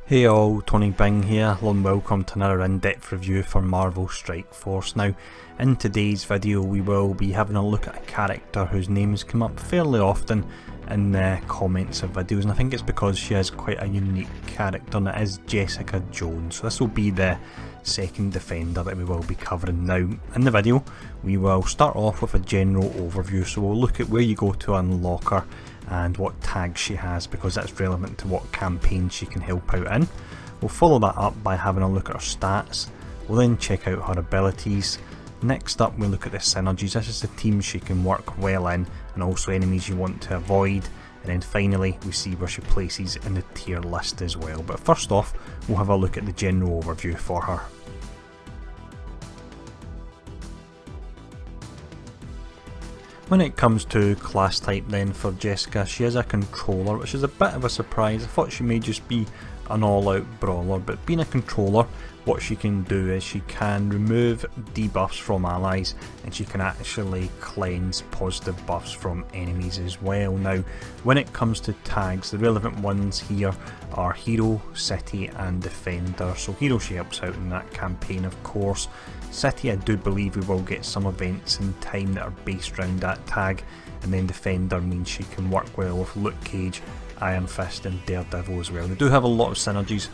Hey all, Tony Bing here. Hello and welcome to another in-depth review for Marvel Strike Force. Now, in today's video we will be having a look at a character whose name has come up fairly often in the comments of videos, and I think it's because she is quite a unique character, and it is Jessica Jones. So this will be the second defender that we will be covering. Now, in the video we will start off with a general overview, so we'll look at where you go to unlock her and what tags she has, because that's relevant to what campaign she can help out in. We'll follow that up by having a look at her stats. We'll then check out her abilities. Next up we'll look at the synergies. This is the teams she can work well in and also enemies you want to avoid. And then finally we see where she places in the tier list as well. But first off we'll have a look at the general overview for her. When it comes to class type then for Jessica, she is a controller, which is a bit of a surprise. I thought she may just be an all-out brawler, but being a controller, what she can do is she can remove debuffs from allies and she can actually cleanse positive buffs from enemies as well. Now, when it comes to tags, the relevant ones here are Hero, City and Defender. So Hero, she helps out in that campaign of course. City, I do believe we will get some events in time that are based around that tag, and then Defender means she can work well with Luke Cage, Iron Fist and Daredevil as well. They do have a lot of synergies,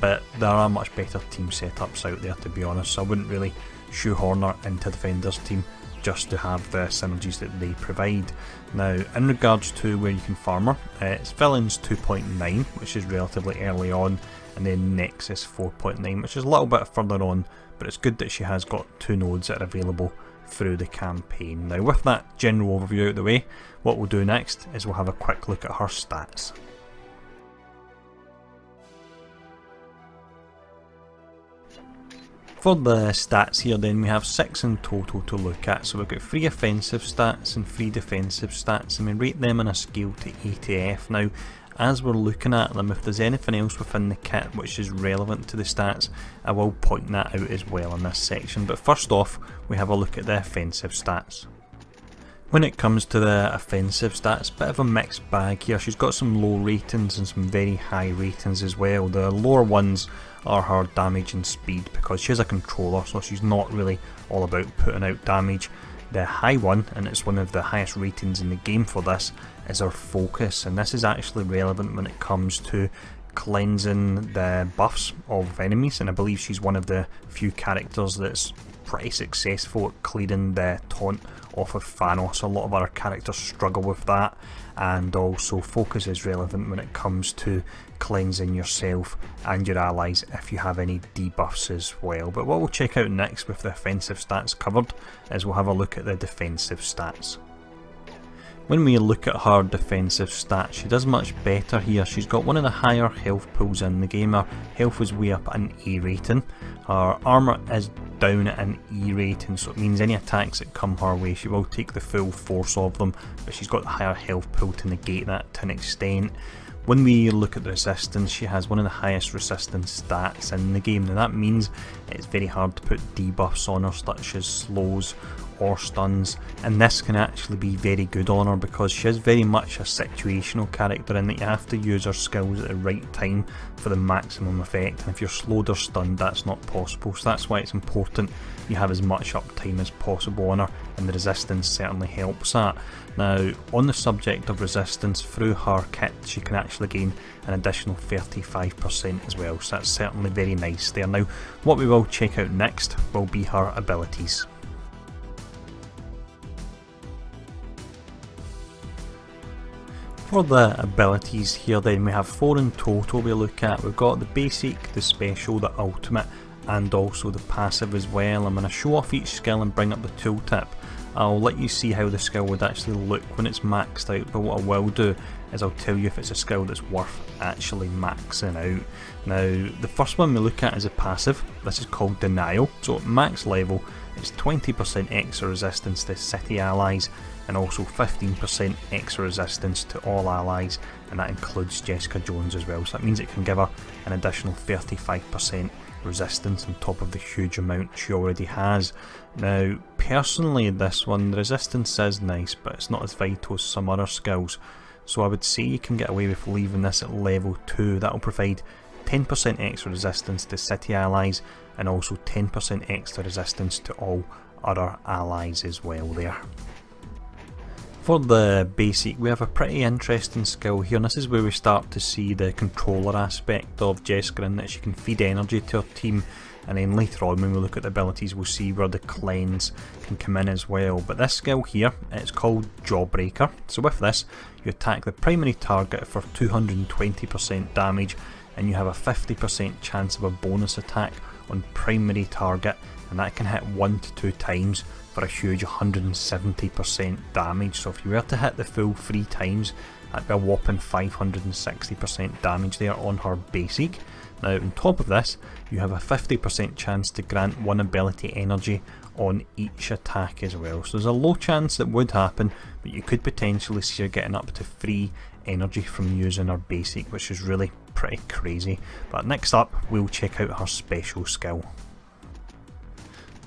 but there are much better team setups out there, to be honest, so I wouldn't really shoehorn her into Defender's team just to have the synergies that they provide. Now, in regards to where you can farm her, it's Villains 2.9, which is relatively early on, and then Nexus 4.9, which is a little bit further on, but it's good that she has got two nodes that are available through the campaign. Now, with that general overview out of the way, what we'll do next is we'll have a quick look at her stats. For the stats here then, we have 6 in total to look at. So we've got 3 offensive stats and 3 defensive stats, and we rate them on a scale to A to F. Now, as we're looking at them, if there's anything else within the kit which is relevant to the stats, I will point that out as well in this section. But first off, we have a look at the offensive stats. When it comes to the offensive stats, bit of a mixed bag here. She's got some low ratings and some very high ratings as well. The lower ones are her damage and speed, because she's a controller, so she's not really all about putting out damage. The high one, and it's one of the highest ratings in the game for this, is her focus, and this is actually relevant when it comes to cleansing the buffs of enemies, and I believe she's one of the few characters that's pretty successful at clearing the taunt off of Thanos. A lot of other characters struggle with that, and also focus is relevant when it comes to cleansing yourself and your allies if you have any debuffs as well. But what we'll check out next with the offensive stats covered is we'll have a look at the defensive stats. When we look at her defensive stats, she does much better here. She's got one of the higher health pools in the game. Her health is way up at an E rating. Her armour is down at an E rating, so it means any attacks that come her way, she will take the full force of them, but she's got the higher health pool to negate that to an extent. When we look at the resistance, she has one of the highest resistance stats in the game. Now that means it's very hard to put debuffs on her such as slows or stuns, and this can actually be very good on her because she is very much a situational character in that you have to use her skills at the right time for the maximum effect, and if you're slowed or stunned that's not possible, so that's why it's important you have as much uptime as possible on her, and the resistance certainly helps that. Now, on the subject of resistance, through her kit she can actually gain an additional 35% as well, so that's certainly very nice there. Now, what we will check out next will be her abilities. For the abilities here then, we have 4 in total we look at. We've got the basic, the special, the ultimate and also the passive as well. I'm going to show off each skill and bring up the tooltip. I'll let you see how the skill would actually look when it's maxed out, but what I will do is I'll tell you if it's a skill that's worth actually maxing out. Now, the first one we look at is a passive. This is called Denial. So at max level it's 20% extra resistance to city allies and also 15% extra resistance to all allies, and that includes Jessica Jones as well, so that means it can give her an additional 35% resistance on top of the huge amount she already has. Now, personally this one, the resistance is nice, but it's not as vital as some other skills, so I would say you can get away with leaving this at level 2. That will provide 10% extra resistance to city allies and also 10% extra resistance to all other allies as well there. For the basic, we have a pretty interesting skill here, and this is where we start to see the controller aspect of Jessica, in that she can feed energy to her team, and then later on when we look at the abilities we'll see where the cleanse can come in as well. But this skill here, it's called Jawbreaker. So with this, you attack the primary target for 220% damage, and you have a 50% chance of a bonus attack on primary target, and that can hit 1 to 2 times for a huge 170% damage. So if you were to hit the full 3 times, that'd be a whopping 560% damage there on her basic. Now on top of this, you have a 50% chance to grant 1 ability energy on each attack as well. So there's a low chance that would happen, but you could potentially see her getting up to 3 energy from using her basic, which is really pretty crazy. But next up, we'll check out her special skill.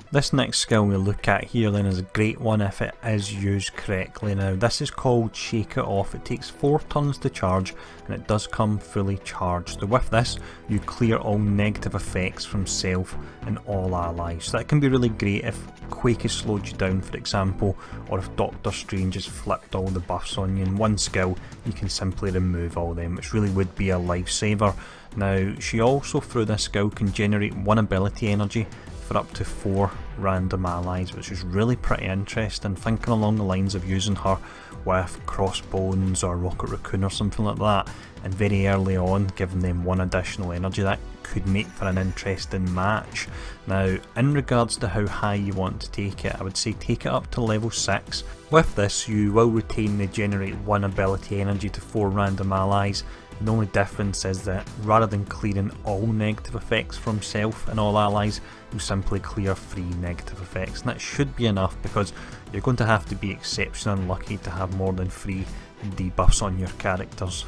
This next skill we'll look at here then is a great one if it is used correctly. Now this is called Shake It Off. It takes 4 turns to charge, and it does come fully charged. So with this, you clear all negative effects from self and all allies. So that can be really great if Quake has slowed you down, for example, or if Doctor Strange has flipped all the buffs on you. In one skill you can simply remove all them, which really would be a lifesaver. Now she also through this skill can generate 1 ability energy for up to 4 random allies, which is really pretty interesting, thinking along the lines of using her with Crossbones or Rocket Raccoon or something like that, and very early on giving them 1 additional energy. That could make for an interesting match. Now in regards to how high you want to take it, I would say take it up to level 6. With this you will retain the generate 1 ability energy to 4 random allies. The only difference is that rather than clearing all negative effects from self and all allies, you simply clear 3 negative effects, and that should be enough because you're going to have to be exceptionally unlucky to have more than 3 debuffs on your characters.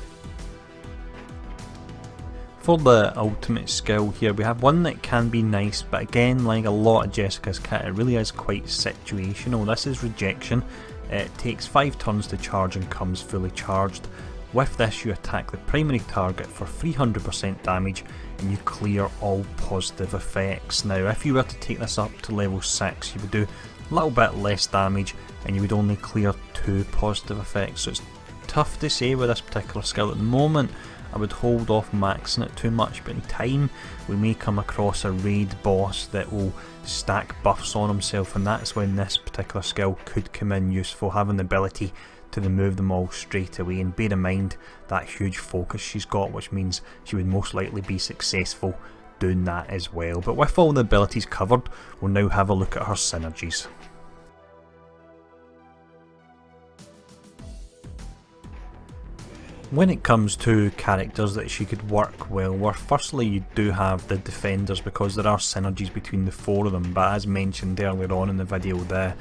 For the ultimate skill here, we have one that can be nice, but again, like a lot of Jessica's kit, it really is quite situational. This is Rejection. It takes 5 turns to charge and comes fully charged. With this you attack the primary target for 300% damage and you clear all positive effects. Now if you were to take this up to level 6, you would do a little bit less damage and you would only clear 2 positive effects. So it's tough to say with this particular skill at the moment. I would hold off maxing it too much, but in time we may come across a raid boss that will stack buffs on himself, and that's when this particular skill could come in useful, having the ability to remove them all straight away. And bear in mind that huge focus she's got, which means she would most likely be successful doing that as well. But with all the abilities covered, we'll now have a look at her synergies. When it comes to characters that she could work well with, firstly you do have the defenders because there are synergies between the 4 of them, but as mentioned earlier on in the video, the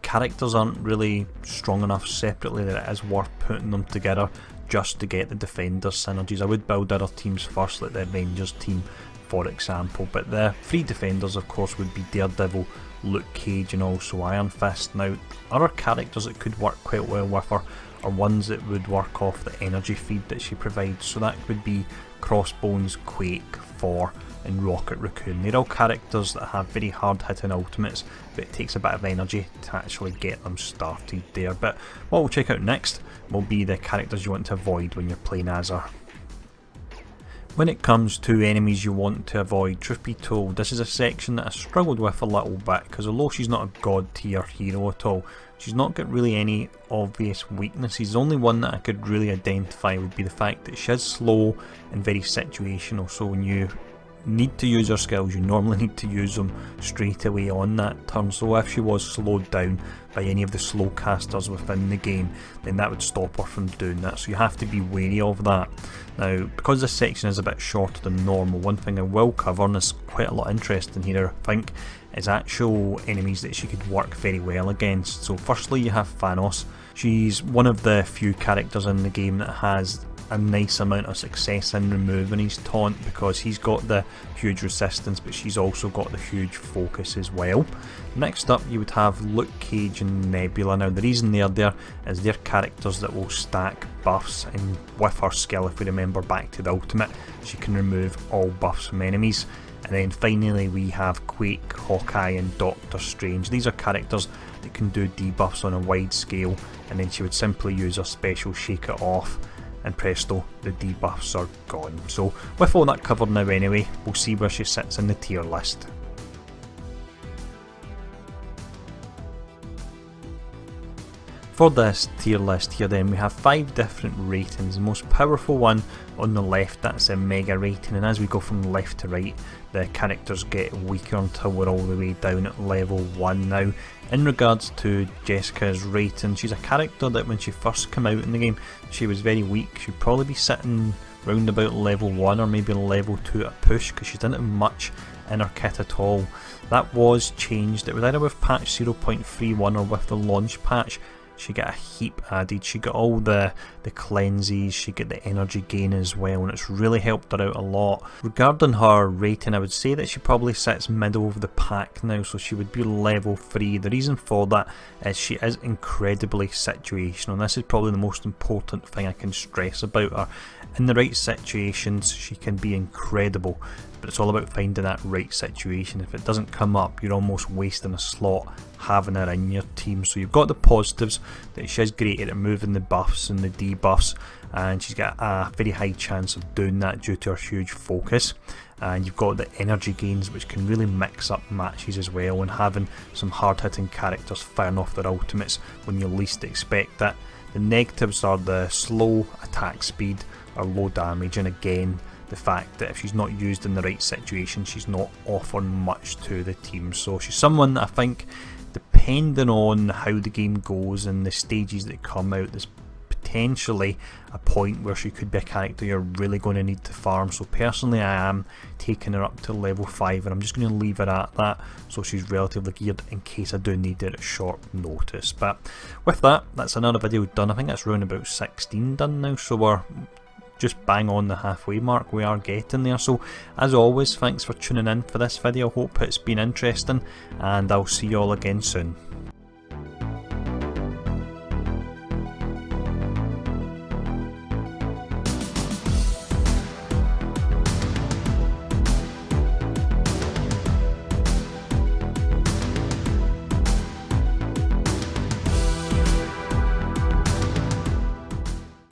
characters aren't really strong enough separately that it is worth putting them together just to get the defenders synergies. I would build other teams first, like the Rangers team for example, but the 3 defenders of course would be Daredevil, Luke Cage and also Iron Fist. Now other characters that could work quite well with her are ones that would work off the energy feed that she provides, so that would be Crossbones, Quake, Thor and Rocket Raccoon. They're all characters that have very hard hitting ultimates, but it takes a bit of energy to actually get them started there. But what we'll check out next will be the characters you want to avoid when you're playing as her. When it comes to enemies you want to avoid, truth be told, this is a section that I struggled with a little bit, because although she's not a god tier hero at all, she's not got really any obvious weaknesses. The only one that I could really identify would be the fact that she is slow and very situational, so when you need to use her skills you normally need to use them straight away on that turn. So if she was slowed down by any of the slow casters within the game, then that would stop her from doing that, so you have to be wary of that. Now because this section is a bit shorter than normal, one thing I will cover, and there's quite a lot interesting here I think, is actual enemies that she could work very well against. So firstly you have Thanos. She's one of the few characters in the game that has a nice amount of success in removing his taunt, because he's got the huge resistance but she's also got the huge focus as well. Next up you would have Luke Cage and Nebula. Now the reason they're there is they're characters that will stack buffs, and with her skill, if we remember back to the ultimate, she can remove all buffs from enemies. And then finally we have Quake, Hawkeye and Doctor Strange. These are characters that can do debuffs on a wide scale, and then she would simply use her special Shake It Off, and presto, the debuffs are gone. So with all that covered now anyway, we'll see where she sits in the tier list. For this tier list here then, we have 5 different ratings. The most powerful one on the left, that's a mega rating, and as we go from left to right the characters get weaker until we're all the way down at level 1. Now in regards to Jessica's rating, she's a character that when she first came out in the game she was very weak. She'd probably be sitting round about level 1 or maybe level 2 at a push, because she didn't have much in her kit at all. That was changed. It was either with patch 0.31 or with the launch patch. She got a heap added, she got all the cleanses, she got the energy gain as well, and it's really helped her out a lot. Regarding her rating, I would say that she probably sits middle of the pack now, so she would be level 3. The reason for that is she is incredibly situational, and this is probably the most important thing I can stress about her. In the right situations she can be incredible, but it's all about finding that right situation. If it doesn't come up, you're almost wasting a slot having her in your team. So you've got the positives, that she's great at removing the buffs and the debuffs, and she's got a very high chance of doing that due to her huge focus. And you've got the energy gains, which can really mix up matches as well, and having some hard hitting characters firing off their ultimates when you least expect it. The negatives are the slow attack speed or low damage, and again the fact that if she's not used in the right situation she's not offering much to the team. So she's someone that I think, depending on how the game goes and the stages that come out, there's potentially a point where she could be a character you're really going to need to farm. So personally I am taking her up to level 5, and I'm just going to leave her at that so she's relatively geared in case I do need her at short notice. But with that, that's another video done. I think that's around about 16 done now, so we're just bang on the halfway mark. We are getting there. So as always, thanks for tuning in for this video. Hope it's been interesting, and I'll see you all again soon.